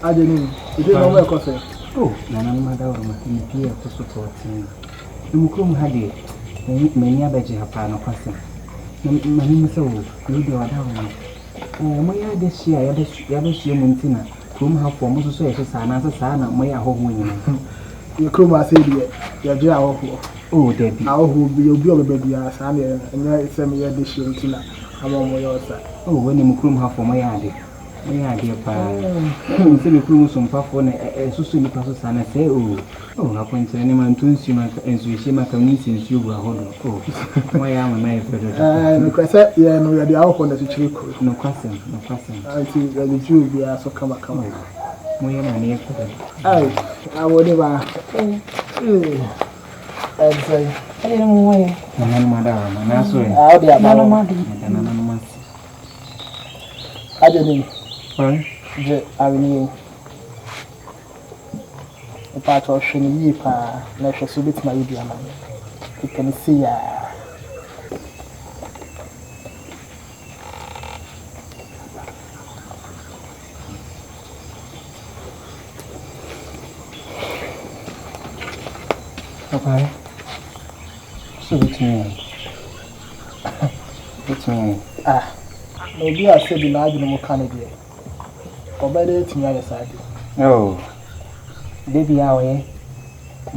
Aden, you don't know where coffee. Oh, Nana Mother, my dear, to support him. You come had many a better upon a person. My name is old, you do a down. My this year, Yabish Muntina, whom have for most societies and as a son of my home. You come, I say, you're jail. Oh, Dabi, I will be your baby as I am, and I send me a dish in Tina. I'm on my outside. oh, when you come half for my idea. My idea, pa. You say, you some puff on a social process, and I say, oh, I point to any man to insume and switch him a community since you were hold. Oh, why am I my favorite? Yeah, no, you're the outcome that you could. No question, no question. I think that the Jew be so come. My near for them. I would never. I'd say, I didn't know why. And madam, and that's why I'll be about anonymous. I didn't. I mean, a part of Shiny Yipa, let us submit my idea. You can see. Okay. So it's me. It's me. Maybe I said the large no Canada. Or by the other side. Oh, baby, away.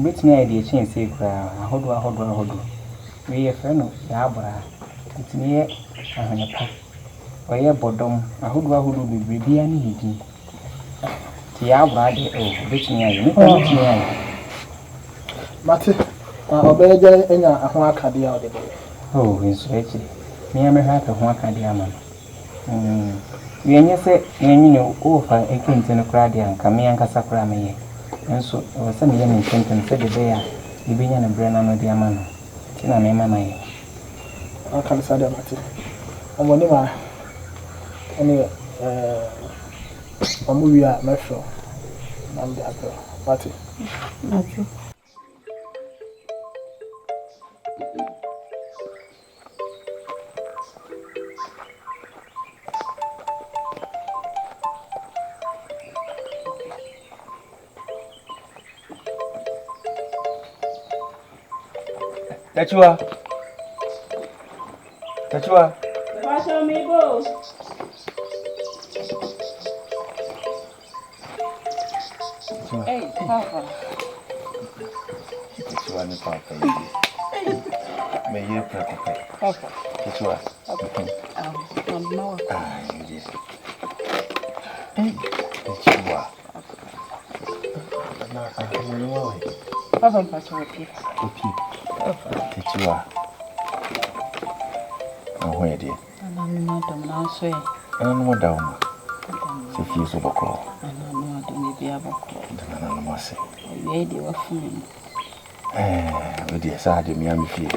Bit me idea change say, hold on. We a friend of Yabra. It's me, a pack. Or your bottom, I would be baby and eating. Tiabra, oh, bit me. Mate, obey the enya ahwa kadia o de be. Oh, it's actually. Me am happy ahwa kadia man. We anya say enyi no o fa ekente no krade anka me anka sakra me ye. Enso o se me ye me tenten se de be ya. Ibenya na bre na no de ama no. Ti na me ma na ye. Aka me sada mate. Omoni ma ene omu wi a mehwo. Nam de akro. Mate. Mate. Tachua. Pastor me go. Hey, Papa. Tachua ni Papa. Me ye preocupe. Papa. Tachua. No. Yes. Hey, Tachua. Papa, Pastor, okay. Tachua. Anhwere de. No, don't say. No down. Se fie boko. No, don't be able to. No mase. We dey wa fun. We dey sa de mi am fie.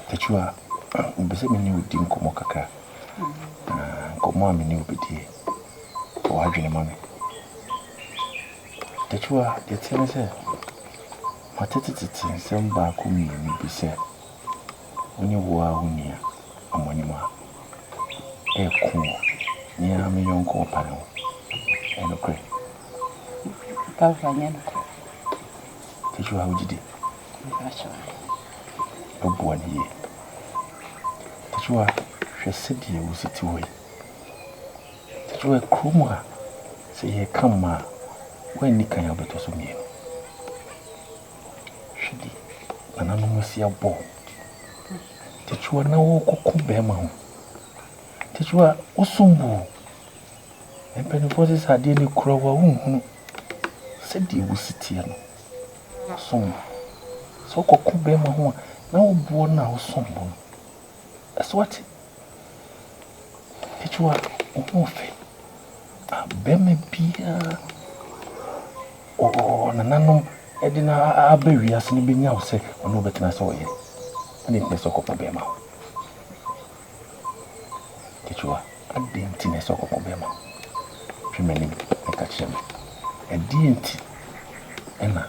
Tachua, mbese me ni odi nkomo kakra. Nkomo am ni obedi. O adwene mame. Tachua, de tene se matete nsem ba ko mi bi se. Onye wo a wonia amonima. Ku ni am yonko pa no. Enokre. Papa nyana. Tachua ujide. Obuwa ni ye. Tachua hwese die wo siti wo. Tachua kroma se ye kama when ni kan ya beto so mienu. Hwedi ananu musi abo. Tachua na wo kokku be ma ho. Tachua osumbu. Empeni forces ade ni kura wa hunhunu. Se die wo siti no. Osumbu. So kokku be ma ho. Na obuo na osombo. Aswati. Tachua omofe. Abeme bia. Oh, nanano edina abewi asini benya wo se ono betina so ye. Ani ne so kokko be ma. Tachua adenti ne so kokko be ma. Twemeni e ka chem. Edenti ena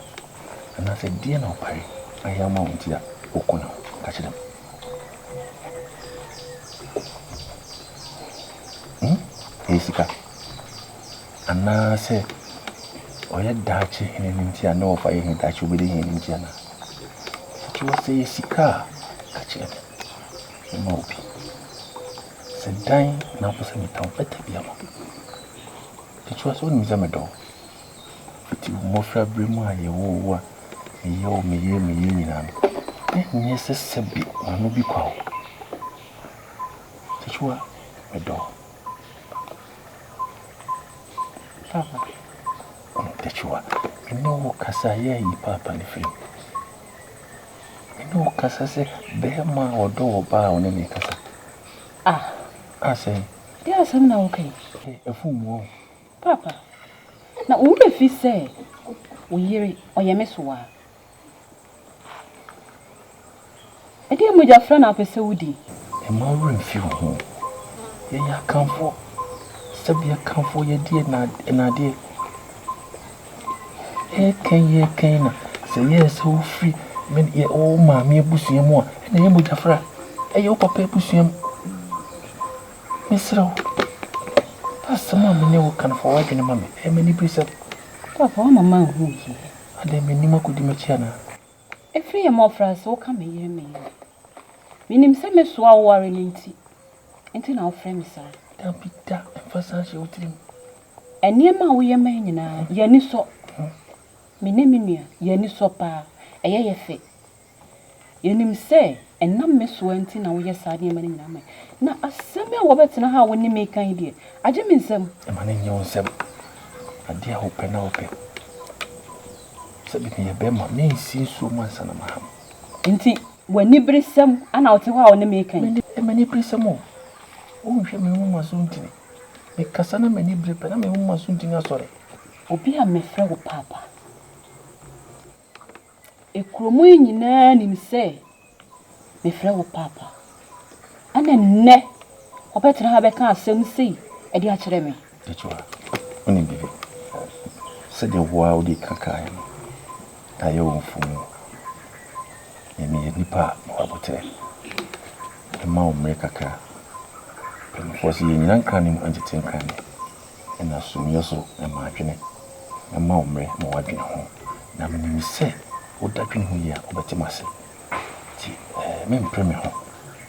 se die na opare. Ayama wontia okona ka chem. Esika. ana say oya dachi hene nti ana ofa ye dachi obedi hene nti ana ti wo say sika ka che me obi se dan na po se metan beta bia mo ti wo so ni me do ti mo fra bremu aye wo wa me ye nyina no nye se sebi anu bi kwa ti wo me do papa Teachua, I know Cassa, ye, papa, and free. I know Cassa say, Behama or door bar on any Cassa. Ah, I say, there are some now, okay. A fool more. Papa, now, what if he say, we hear it or your miss wa? I dear with your friend up a Saudi. A more few home. Ye, come for. Sabia come for your dear and I dear. Ye can say yes, so free. Men ye oh mammy bussy more, and the name with Afra. A yo papa bussy. Miss Row. That's some mammy never can forward in a mammy. How many precepts? Papa, I'm a man who here. I didn't mean Nima could Micheal. A free more for us, so come here, me. Meaning, some is swallow worrying into our friends, sir. Don't be that emphasize your dream. And near my way, man, now, Yanni so. Me name Yanni so pa, a ye fe. Yanim say, and none miss went in our yes, I am in. Now, a semi Robert and how when you make idea. I just mean some. A man in your self. A dear hope and open. Said me a bema may see so much and a maham. Indeed, when you bring some, and I'll tell how to make a many bring some more. Oh, she may almost soon to me. Make Cassana many break, and I may almost soon to sorry. Obi a me friend with papa. A cromwin in him say, me friend with papa. And then ne, or better have a car, some say, a dear cheremy. That you are only give it. Said the wild cacaim. I own for me. And me a nipper, no abote. The mouth make a car. And for seeing young canning and the tin canny. And as soon as you imagine it. A mouth may more than home. Now, when you say, what that you here, or better myself. Men premier home.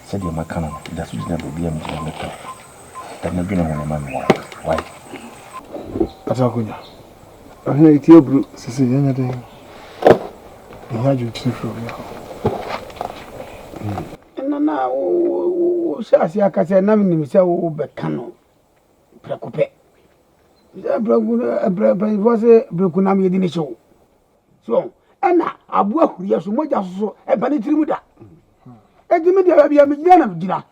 Said your macaron, that would never be a metal. That never been a man. Why? Atakunya. I know it's your brute, Sicilian day. He had you to from you. And now, Sassia Cassia, nothing so becano. Precope. Was a Brucunami in the show. So, Anna, I work here so much as so a banitri. And the media be a million of dinner.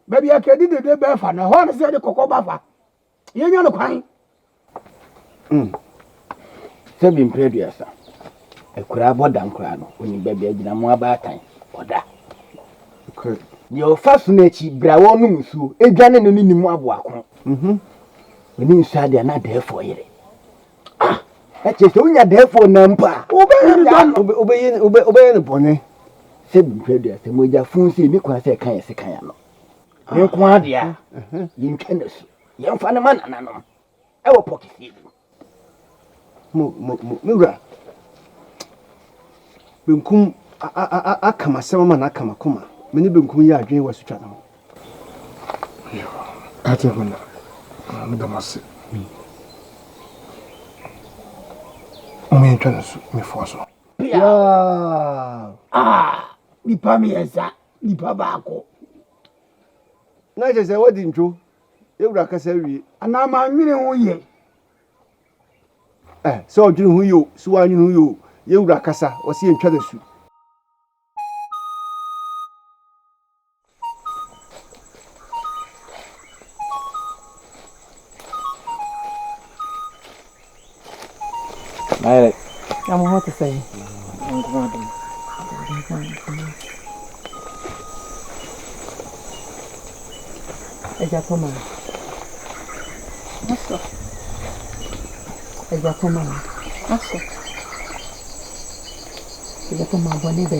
Baby, I can do the bear fan. I want to say the cocoa buffer. You're not crying. Seven previous. A crab or damn crown when you baby a dinner more about time. Or that. Your fascinating brown musu, a gun and a minimum walk. When you said they're not there for you. Ah, that's just only there for number. Obey the pony. Seven previous, and with your phone see me quite a kind of second. You can't, yeah. You can, young Fanaman, and I know. Our pocket. Mura. Bunkum akama sewaman akama kuma. Many bunkum ya adwene was channel. Atakuna. Madamasi. Me trying me Fosu. Yeah. Ah, ni pami esa, ni pabako. Na je say what intro? Ewura kasa wi. Ana ma nwene ho ye. So odwene ho yo, so anwene ho yo. Ewura kasa, o se ntwa da su. Alright. I'm what to say. Ejakoma. What's up? Ejakoma. What's up? Ejakoma bonebe.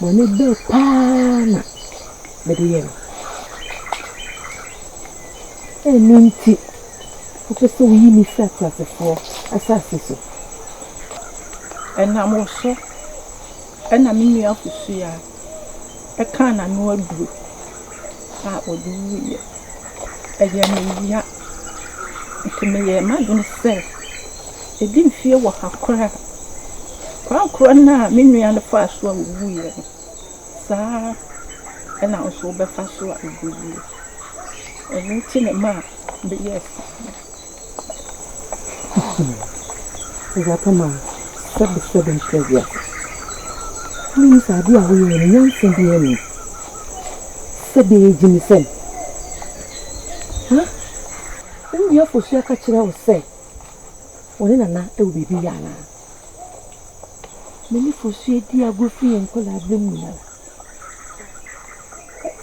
Bonebe pana. Bedi yero. Eninti. Professor, we need fat as a four, assassin. And I'm also, and I mean, you have to see a can and no do. That would do it. Again, yeah. To me, imagine say, it didn't feel what I cried. Crown now, meaning and the first one weird. Sir, and I was over fast what I do. And routine a man, but yes. Zapama, 7 previous. Please, I do away and young Sandy. Sabi Jimison. Huh? When you have for sure catching out, say, when in a night it will be Yana. Many for sure, dear, go free and call her Blue.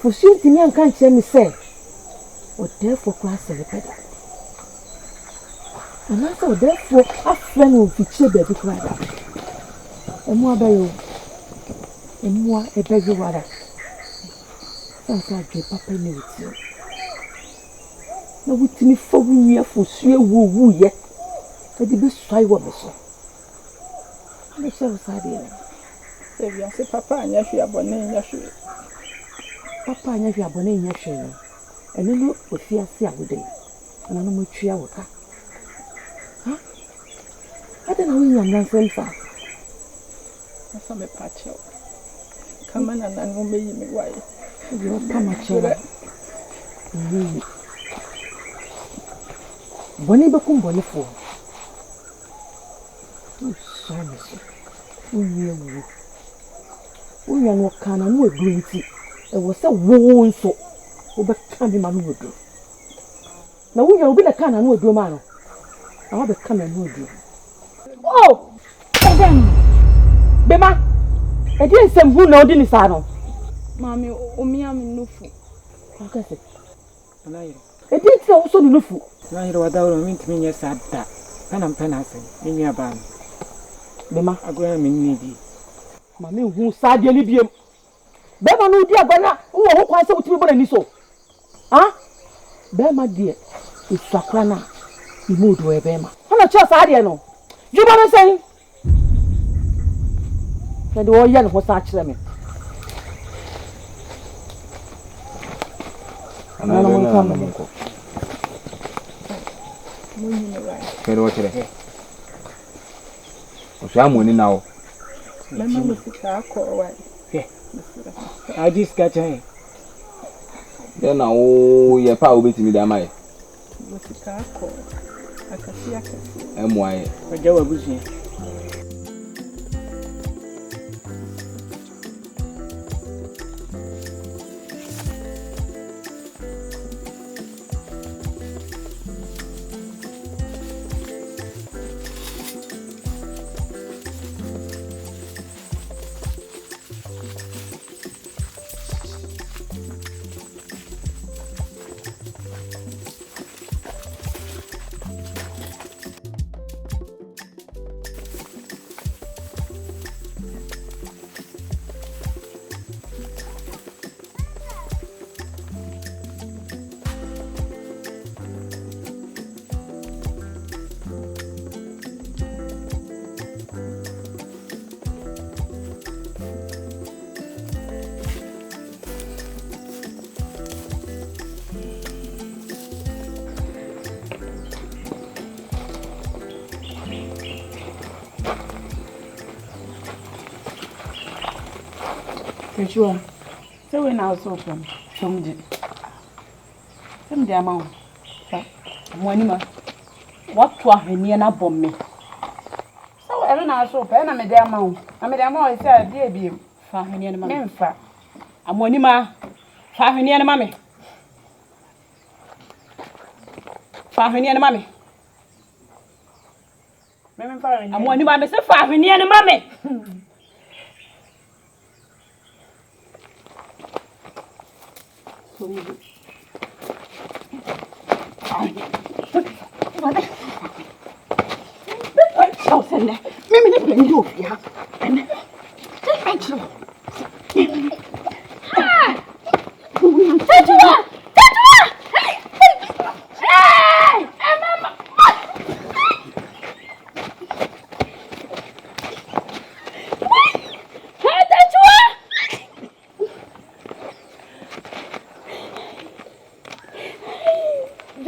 For sure, the young can't hear me say, or therefore class of the pedal. And I thought, therefore, a friend will feature baby cried. And more by you, and more a baby water. That's like a papa needs you. Now, with me for we are for sure woo yet. I did best try what I saw. I shall say, Say, I say, Papa, and yes, you are born in your shoe. Papa, and yes, you are born in your shoe. And then look with fear, see every day. And I know my tree will come. Huh? I don't know when you're not very far. That's a patch out. Come on, and I will make me why. You're come at you. Bonnie become bonny for. Oh, silence. Oh, you. Oh, you are not can and we're green tea. It was a wound so overcome him and would do. Now, we will be the can and would do, man. I'll become and would do. Oh, Aden. Bema, I didn't say who know the Nisano. Mammy, Omiam Nufu. How can I say? I didn't say also the Nufu. Now you are down with me, yes, at that. Pen and penance in your band. Bema, I go and needy. Mammy, who sad your Libium. Bema, no dear, Bena, who are quite so to be so. Ah, Bema, dear, is Sakrana. You moved away, Bema. I'm not just Adiano. You want to say? And all young was actually. And I don't come. Pero what today? I'm winning now. Let me see how away. I just got him. Then oh, you're probably to me that my. What's the car call? I can see. M.Y. I go a bushing. Sure. So when I was open, some amount. Money, what to have near na bomb me. So every now so pen I made the amount. I made the amount, I said, dear be 500 mammy. I'm money ma 500 mammy. 500 mammy. I'm money mammy, so 500 mammy.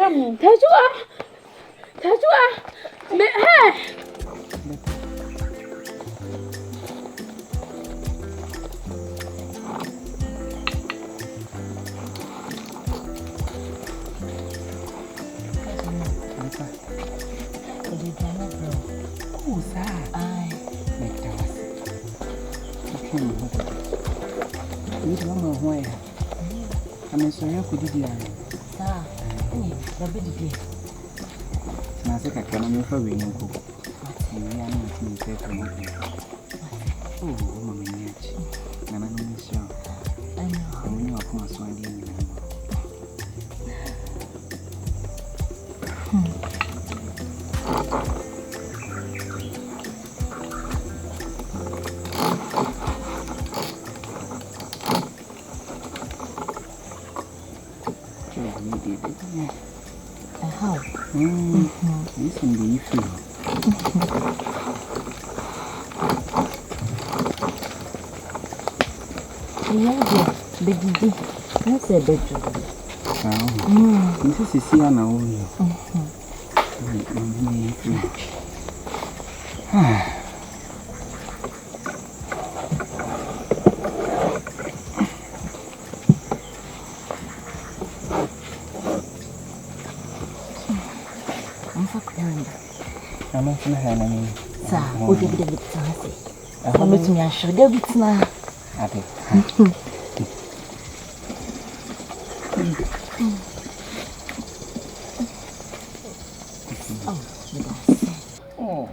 mu. Tajua. Me hey. I'm sorry, I could do that. Dabi didi. Na se kakra na me fa we nko. Ni ya na ti se ko mo. Oh, mama ni achi. Na na no sha. Ai no. Ni wa ko aso andi ni. How? Listen, do you feel? Yeah, baby. That's a bedroom. This is Siana only. I'm not going to have any. Sir, what did you do? I'm not going to show you. It's not. Aden. Oh,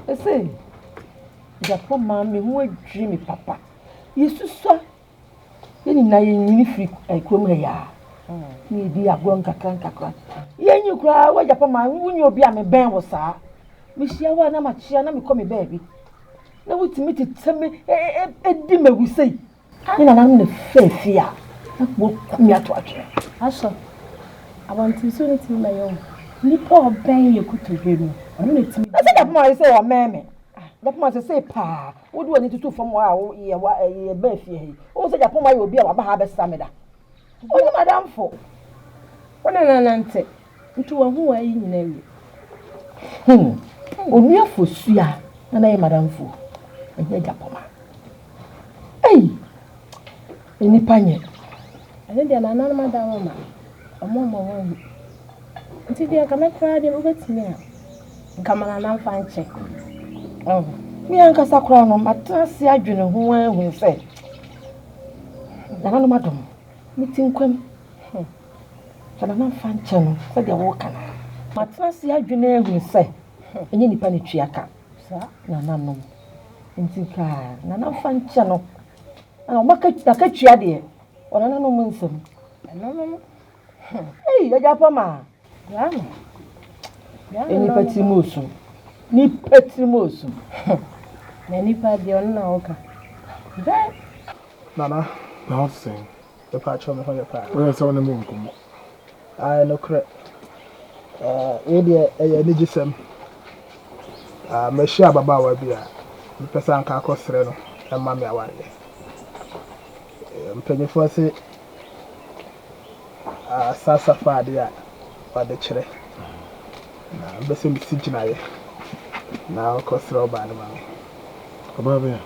I say, the poor mammy who would dream me, Papa. Yes, sir. Then I free a come here. Maybe a grown cacan. Yen you cry, why your papa, when you'll be a man was, sir. Micheal, one am a child, and become a baby. Now, what's me to tell me a dimmer we say. And I'm the fair fear. What come here to watch? Asha, I want to soon to my own. Nippo bang you could to him. I don't need to. I said that my say, or mammy. That must say, Pa, what do I need to do from wow, a birthday? Oh, said upon my will be about harvest samida. Oh, you madam for. What an answer into a who are in Only a Fosu, and I madam for. And yet, Japoma. Hey, any panye. I think they are not madam. A moment. Until they are coming for the over to me. Come on, I'm fine check. Oh, me and Casacron, my trusty adjutant who will say. Nana, madam, meeting quim. But I'm not fine channel, said the walker. My trusty adjutant will say, and any panitriaca, sir, Nana, and think Nana fine channel. And I'll make it the catch ya dear, or Nana no winsome. No, hey, the Japama. Any petty motion. Ni petty motion. Many party on Nauka. Nana, not saying. The patch on the part. Where's on the moon? I know correct. Idia, a digisem. Micheal Baba will be a person can cost Reno and Mammy away. Penny for say, Sasa Fadia, or the Chere. Bessim Sijinae. Now, cost Roban. Above here.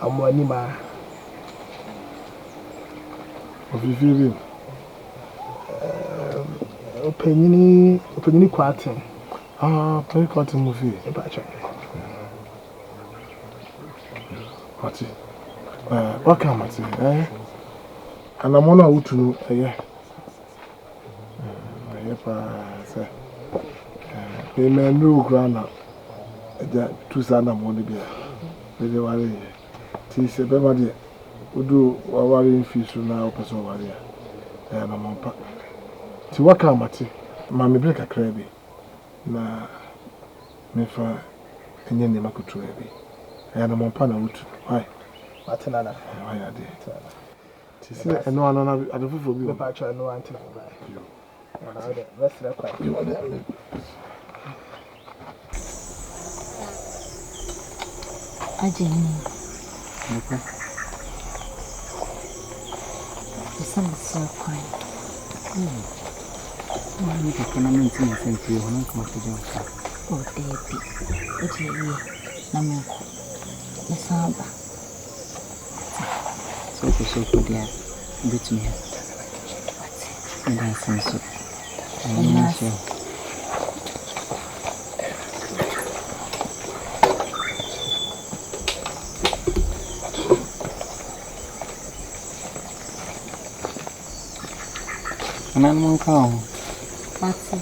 I'm one nima of you. Opinion quarting. Play quarting movie. Mati. What can Mati? And I'm on out to know a year. They may know grana. That 2 sons of one beer. Very well. Tis a beverage. We do our worrying fish now, person warrior. And I'm on pack. To what come, Mati? Mammy break a crabby. Na me fa enye ne makutu ebi. And I'm on panel wood. Why? Matilda. Why are they? Tis no another. I don't feel for you. Patch, I know until I rest that quite. You are there. Aden. Okay. The sun is so quiet. Mami papa na minti na senti ho no kuma tejo ka. O Dabi. O je yi na menko. Na samba. So dia betumi ha. Nda senso. Anan mo ka. Mati.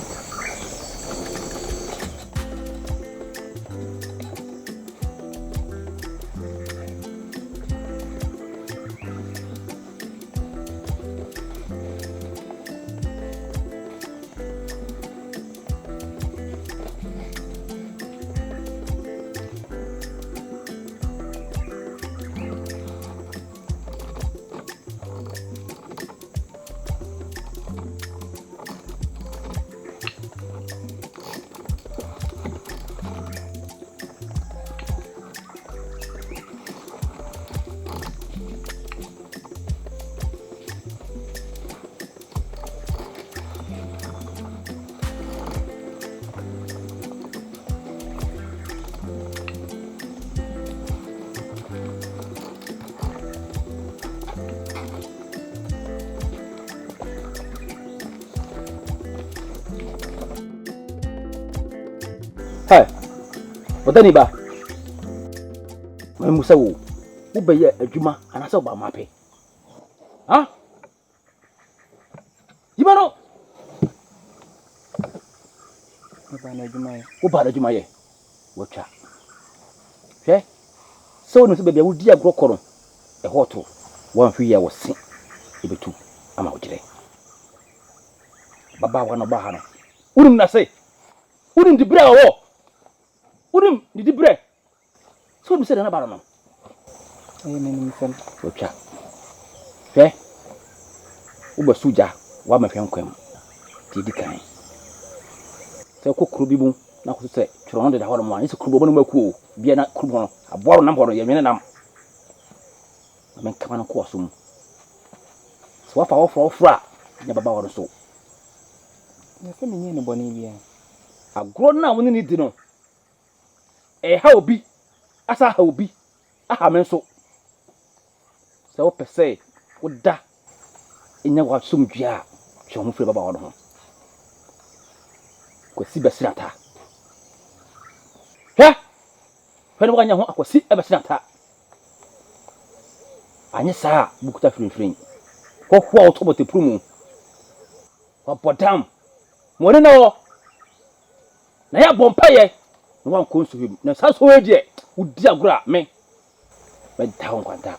Hey, Odani ba? Musa wo. Wo be ye adwuma anase wo ba mape. Ha? Yibano. Papa na adwuma ye. Wo ba adwuma ye. Wo twa. Hwe? So no se be bia wo di agro koro. E hoto. Wo anhwe ye wo se. E betu ama wo gire. Baba wa no ba ha no. Unim na se. Unim di bra wo. Unim di bre. So mi se na ba no. Menim fam. Ocha. Hwe. Wo ba suja wa ma hwen kwam. Ti di kan. Se ko kuro bi bu na ko se tworo no de da ho no ma. Ni se kuro bo no maku bia na kuro no. Aboaro na ho no ye nwene nam. Men kama na ko so mu. So wa fa wo fra nya baba wo so. Na se menye ne boni bia. Agro na wo ni di no. Ha obi. Asa ha obi. Aha men so. Se wo pese wo da. Enya wa somdua. Twe ho fre baba wo no. Kwasi besirata. Hwe? Hwe no ganya ho akwasi besirata. Anye saa bukuta frinfrin. Ho ho autobote prumu. Wa bodam. Mo ne na wo. Na ya bompaye. No wan konsu him. Na sa so we die. Udi agura me. Ba ta ho kwanta.